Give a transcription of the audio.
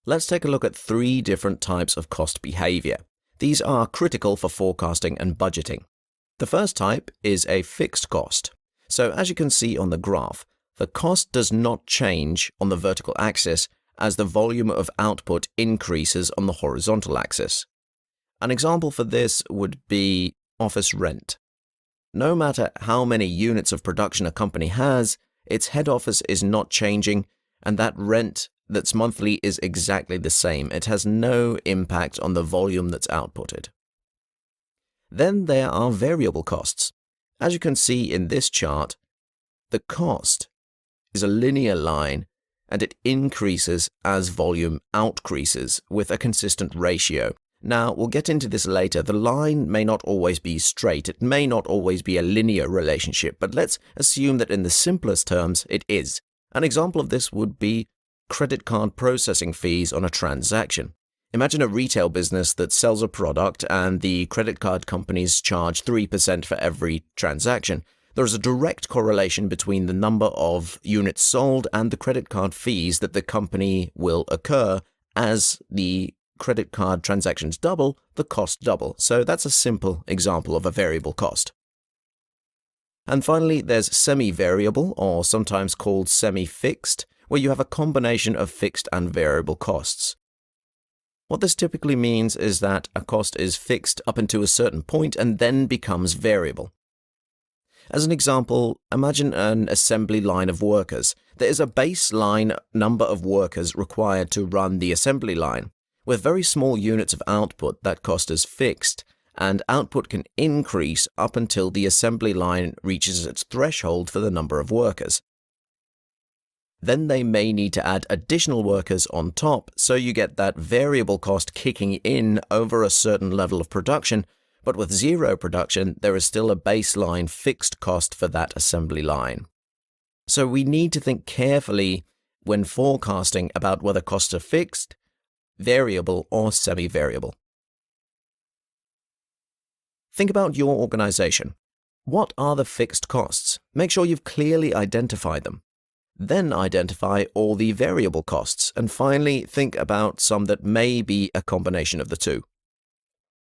Let's take a look at three different types of cost behavior. These are critical for forecasting and budgeting. The first type is a fixed cost. So as you can see on the graph, the cost does not change on the vertical axis as the volume of output increases on the horizontal axis. An example for this would be office rent. No matter how many units of production a company has, its head office is not changing, and that rent that's monthly is exactly the same. It has no impact on the volume that's outputted. Then there are variable costs. As you can see in this chart, the cost is a linear line and it increases as volume outcreases with a consistent ratio. Now, we'll get into this later. The line may not always be straight. It may not always be a linear relationship, but let's assume that in the simplest terms, it is. An example of this would be credit card processing fees on a transaction. Imagine a retail business that sells a product and the credit card companies charge 3% for every transaction. There is a direct correlation between the number of units sold and the credit card fees that the company will occur. As the credit card transactions double, the cost double. So that's a simple example of a variable cost. And finally, there's semi-variable, or sometimes called semi-fixed, where you have a combination of fixed and variable costs. What this typically means is that a cost is fixed up until a certain point and then becomes variable. As an example, imagine an assembly line of workers. There is a baseline number of workers required to run the assembly line. With very small units of output, that cost is fixed, and output can increase up until the assembly line reaches its threshold for the number of workers. Then they may need to add additional workers on top, so you get that variable cost kicking in over a certain level of production, but with zero production, there is still a baseline fixed cost for that assembly line. So we need to think carefully when forecasting about whether costs are fixed, variable, or semi-variable. Think about your organization. What are the fixed costs? Make sure you've clearly identified them. Then identify all the variable costs, and finally think about some that may be a combination of the two.